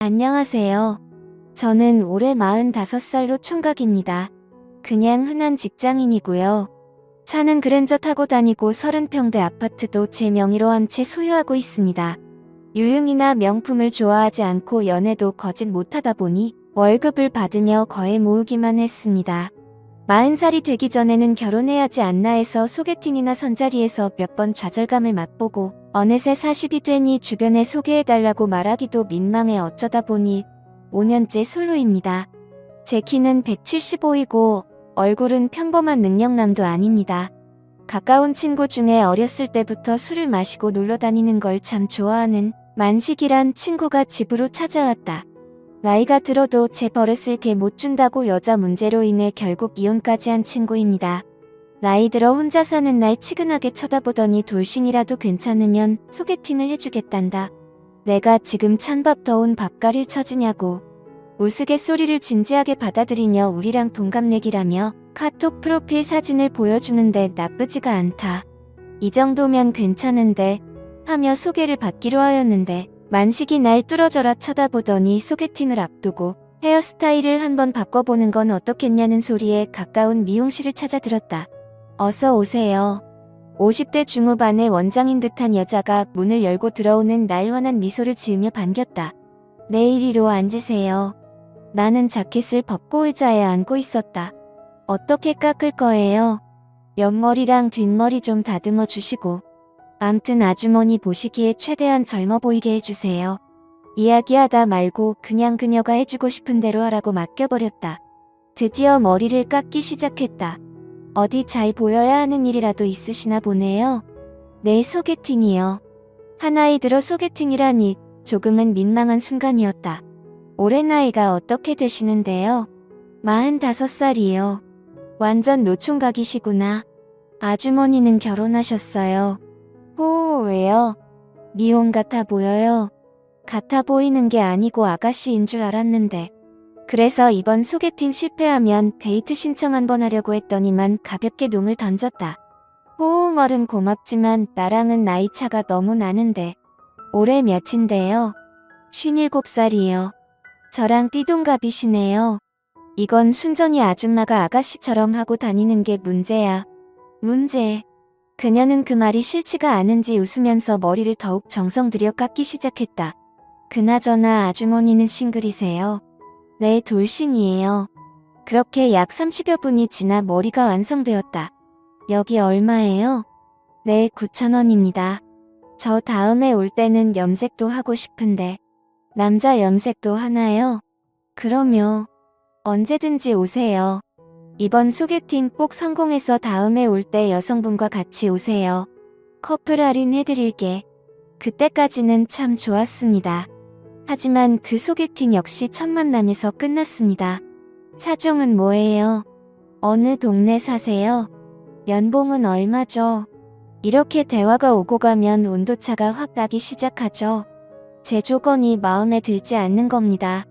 안녕하세요. 저는 올해 45살로 총각입니다. 그냥 흔한 직장인이고요. 차는 그랜저 타고 다니고 30평대 아파트도 제 명의로 한 채 소유하고 있습니다. 유흥이나 명품을 좋아하지 않고 연애도 거짓 못하다 보니 월급을 받으며 거의 모으기만 했습니다. 40살이 되기 전에는 결혼해야지 않나 해서 소개팅이나 선자리에서 몇 번 좌절감을 맛보고 어느새 40이 되니 주변에 소개해달라고 말하기도 민망해 어쩌다 보니 5년째 솔로입니다. 제 키는 175이고 얼굴은 평범한 능력남도 아닙니다. 가까운 친구 중에 어렸을 때부터 술을 마시고 놀러 다니는 걸 참 좋아하는 만식이란 친구가 집으로 찾아왔다. 나이가 들어도 제 버릇을 개 못 준다고 여자 문제로 인해 결국 이혼까지 한 친구입니다. 나이 들어 혼자 사는 날 치근하게 쳐다보더니 돌싱이라도 괜찮으면 소개팅을 해주겠단다. 내가 지금 찬밥 더운 밥가릴 처지냐고. 우스갯소리를 진지하게 받아들이며 우리랑 동갑내기라며 카톡 프로필 사진을 보여주는데 나쁘지가 않다. 이 정도면 괜찮은데 하며 소개를 받기로 하였는데 만식이 날 뚫어져라 쳐다보더니 소개팅을 앞두고 헤어스타일을 한번 바꿔보는 건 어떻겠냐는 소리에 가까운 미용실을 찾아들었다. 어서 오세요. 50대 중후반의 원장인 듯한 여자가 문을 열고 들어오는 날 환한 미소를 지으며 반겼다. 내 이리로 앉으세요. 나는 자켓을 벗고 의자에 앉고 있었다. 어떻게 깎을 거예요? 옆머리랑 뒷머리 좀 다듬어 주시고. 암튼 아주머니 보시기에 최대한 젊어 보이게 해주세요. 이야기하다 말고 그냥 그녀가 해주고 싶은 대로 하라고 맡겨버렸다. 드디어 머리를 깎기 시작했다. 어디 잘 보여야 하는 일이라도 있으시나 보네요. 네, 소개팅이요. 하나이 들어 소개팅이라니 조금은 민망한 순간이었다. 올해 나이가 어떻게 되시는데요? 45살이요. 완전 노총각이시구나. 아주머니는 결혼하셨어요. 호, 왜요? 미혼 같아 보여요. 같아 보이는 게 아니고 아가씨인 줄 알았는데. 그래서 이번 소개팅 실패하면 데이트 신청 한번 하려고 했더니만 가볍게 놈을 던졌다. 호호말은 고맙지만 나랑은 나이 차가 너무 나는데. 올해 몇인데요? 57살이요. 저랑 띠동갑이시네요. 이건 순전히 아줌마가 아가씨처럼 하고 다니는 게 문제야. 문제. 그녀는 그 말이 싫지가 않은지 웃으면서 머리를 더욱 정성 들여 깎기 시작했다. 그나저나 아주머니는 싱글이세요? 네, 돌싱이에요. 그렇게 약 30여 분이 지나 머리가 완성되었다. 여기 얼마예요? 네, 9,000원입니다. 저 다음에 올 때는 염색도 하고 싶은데. 남자 염색도 하나요? 그럼요. 언제든지 오세요. 이번 소개팅 꼭 성공해서 다음에 올 때 여성분과 같이 오세요. 커플 할인 해드릴게. 그때까지는 참 좋았습니다. 하지만 그 소개팅 역시 첫 만남에서 끝났습니다. 차종은 뭐예요? 어느 동네 사세요? 연봉은 얼마죠? 이렇게 대화가 오고 가면 온도차가 확 나기 시작하죠. 제 조건이 마음에 들지 않는 겁니다.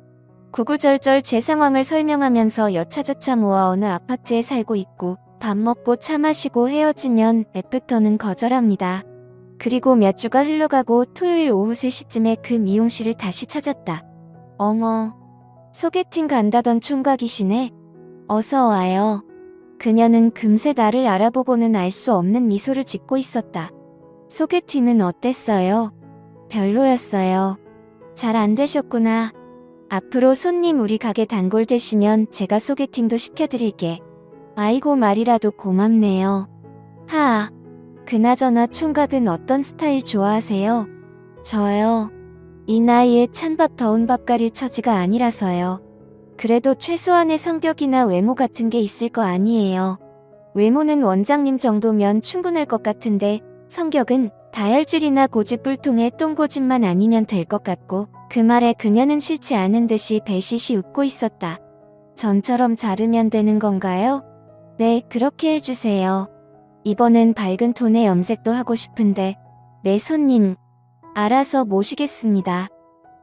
구구절절 제 상황을 설명하면서 여차저차 모아 어느 아파트에 살고 있고 밥 먹고 차 마시고 헤어지면 애프터는 거절합니다. 그리고 몇 주가 흘러가고 토요일 오후 3시쯤에 그 미용실을 다시 찾았다. 어머, 소개팅 간다던 총각이시네. 어서 와요. 그녀는 금세 나를 알아보고는 알 수 없는 미소를 짓고 있었다. 소개팅은 어땠어요? 별로였어요. 잘 안 되셨구나. 앞으로 손님 우리 가게 단골 되시면 제가 소개팅도 시켜드릴게. 아이고 말이라도 고맙네요. 하아. 그나저나 총각은 어떤 스타일 좋아하세요? 저요. 이 나이에 찬밥 더운 밥 가릴 처지가 아니라서요. 그래도 최소한의 성격이나 외모 같은 게 있을 거 아니에요. 외모는 원장님 정도면 충분할 것 같은데 성격은 다혈질이나 고집불통의 똥고집만 아니면 될 것 같고 그 말에 그녀는 싫지 않은 듯이 배시시 웃고 있었다. 전처럼 자르면 되는 건가요? 네, 그렇게 해주세요. 이번엔 밝은 톤의 염색도 하고 싶은데. 네, 손님. 알아서 모시겠습니다.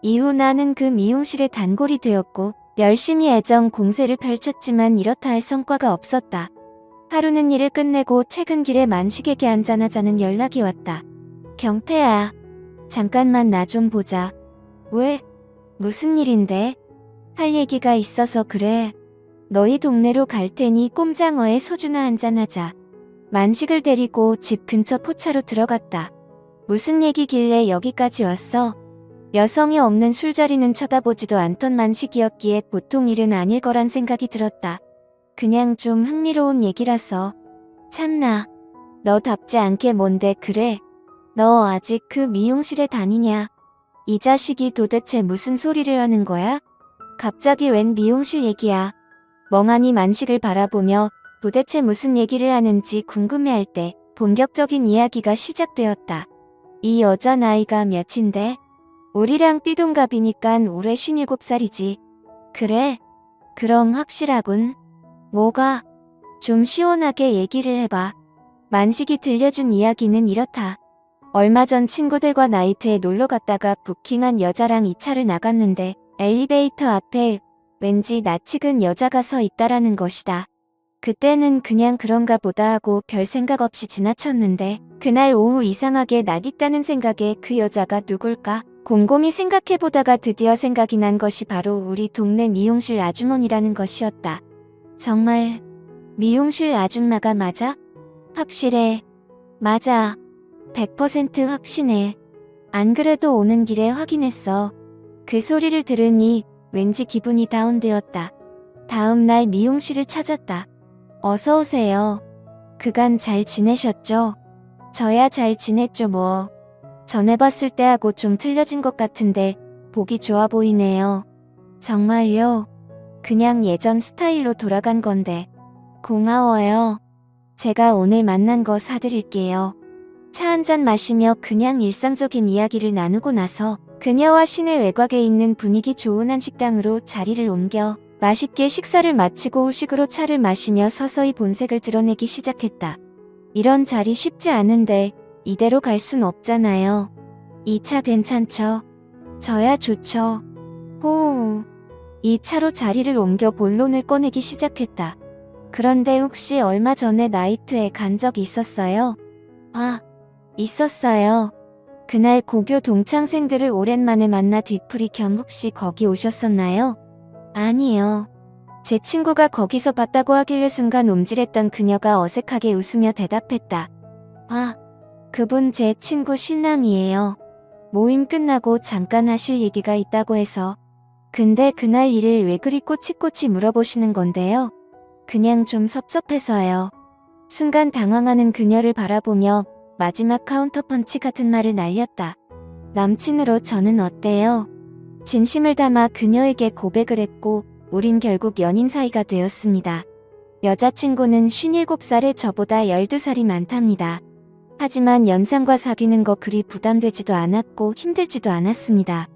이후 나는 그 미용실에 단골이 되었고 열심히 애정 공세를 펼쳤지만 이렇다 할 성과가 없었다. 하루는 일을 끝내고 퇴근길에 만식에게 한잔하자는 연락이 왔다. 경태야. 잠깐만 나 좀 보자. 왜? 무슨 일인데? 할 얘기가 있어서 그래. 너희 동네로 갈 테니 꼼장어에 소주나 한잔하자. 만식을 데리고 집 근처 포차로 들어갔다. 무슨 얘기길래 여기까지 왔어? 여성이 없는 술자리는 쳐다보지도 않던 만식이었기에 보통 일은 아닐 거란 생각이 들었다. 그냥 좀 흥미로운 얘기라서. 참나. 너답지 않게 뭔데 그래? 너 아직 그 미용실에 다니냐? 이 자식이 도대체 무슨 소리를 하는 거야? 갑자기 웬 미용실 얘기야? 멍하니 만식을 바라보며 도대체 무슨 얘기를 하는지 궁금해할 때 본격적인 이야기가 시작되었다. 이 여자 나이가 몇인데? 우리랑 띠동갑이니깐 올해 57살이지. 그래? 그럼 확실하군. 뭐가? 좀 시원하게 얘기를 해봐. 만식이 들려준 이야기는 이렇다. 얼마 전 친구들과 나이트에 놀러 갔다가 부킹한 여자랑 2차를 나갔는데 엘리베이터 앞에 왠지 낯익은 여자가 서 있다라는 것이다. 그때는 그냥 그런가 보다 하고 별 생각 없이 지나쳤는데 그날 오후 이상하게 낯익다는 생각에 그 여자가 누굴까? 곰곰이 생각해보다가 드디어 생각이 난 것이 바로 우리 동네 미용실 아주머니라는 것이었다. 정말 미용실 아줌마가 맞아? 확실해. 맞아. 100% 확신해. 안 그래도 오는 길에 확인했어. 그 소리를 들으니 왠지 기분이 다운되었다. 다음 날 미용실을 찾았다. 어서 오세요. 그간 잘 지내셨죠? 저야 잘 지냈죠 뭐. 전에 봤을 때하고 좀 틀려진 것 같은데 보기 좋아 보이네요. 정말요? 그냥 예전 스타일로 돌아간 건데. 고마워요. 제가 오늘 만난 거 사드릴게요. 차 한잔 마시며 그냥 일상적인 이야기를 나누고 나서 그녀와 시내 외곽에 있는 분위기 좋은 한식당으로 자리를 옮겨 맛있게 식사를 마치고 후식으로 차를 마시며 서서히 본색을 드러내기 시작했다. 이런 자리 쉽지 않은데 이대로 갈 순 없잖아요. 이 차 괜찮죠? 저야 좋죠. 호우. 이 차로 자리를 옮겨 본론을 꺼내기 시작했다. 그런데 혹시 얼마 전에 나이트에 간 적 있었어요? 아, 있었어요. 그날 고교 동창생들을 오랜만에 만나 뒤풀이 겸 혹시 거기 오셨었나요? 아니요. 제 친구가 거기서 봤다고 하길래 순간 움찔했던 그녀가 어색하게 웃으며 대답했다. 아, 그분 제 친구 신랑이에요. 모임 끝나고 잠깐 하실 얘기가 있다고 해서. 근데 그날 일을 왜 그리 꼬치꼬치 물어보시는 건데요? 그냥 좀 섭섭해서요. 순간 당황하는 그녀를 바라보며 마지막 카운터펀치 같은 말을 날렸다. 남친으로 저는 어때요? 진심을 담아 그녀에게 고백을 했고 우린 결국 연인 사이가 되었습니다. 여자친구는 57살에 저보다 12살이 많답니다. 하지만 연상과 사귀는 거 그리 부담되지도 않았고 힘들지도 않았습니다.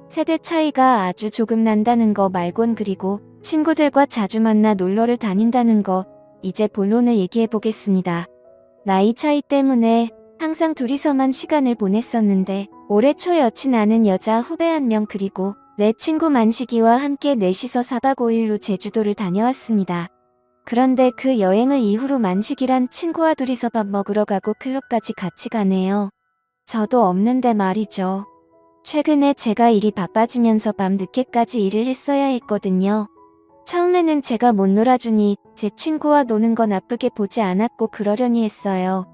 세대 차이가 아주 조금 난다는 거 말곤 그리고 친구들과 자주 만나 놀러를 다닌다는 거 이제 본론을 얘기해 보겠습니다. 나이 차이 때문에 항상 둘이서만 시간을 보냈었는데 올해 초 여친 아는 여자 후배 한 명 그리고 내 친구 만식이와 함께 넷이서 4박 5일로 제주도를 다녀왔습니다. 그런데 그 여행을 이후로 만식이란 친구와 둘이서 밥 먹으러 가고 클럽까지 같이 가네요. 저도 없는데 말이죠. 최근에 제가 일이 바빠지면서 밤 늦게까지 일을 했어야 했거든요. 처음에는 제가 못 놀아주니 제 친구와 노는 거 나쁘게 보지 않았고 그러려니 했어요.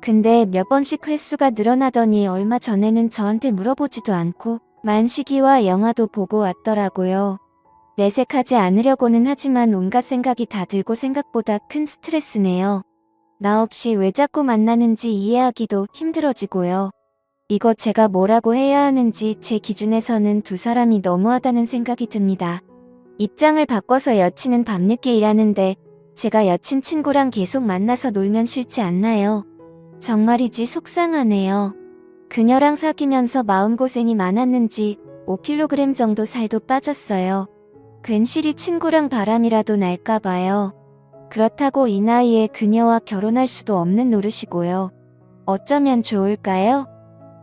근데 몇 번씩 횟수가 늘어나더니 얼마 전에는 저한테 물어보지도 않고 만식이와 영화도 보고 왔더라고요. 내색하지 않으려고는 하지만 온갖 생각이 다 들고 생각보다 큰 스트레스네요. 나 없이 왜 자꾸 만나는지 이해하기도 힘들어지고요. 이거 제가 뭐라고 해야 하는지 제 기준에서는 두 사람이 너무하다는 생각이 듭니다. 입장을 바꿔서 여친은 밤늦게 일하는데 제가 여친 친구랑 계속 만나서 놀면 싫지 않나요? 정말이지 속상하네요. 그녀랑 사귀면서 마음고생이 많았는지 5kg 정도 살도 빠졌어요. 괜시리 친구랑 바람이라도 날까봐요. 그렇다고 이 나이에 그녀와 결혼할 수도 없는 노릇이고요. 어쩌면 좋을까요?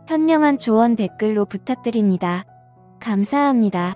현명한 조언 댓글로 부탁드립니다. 감사합니다.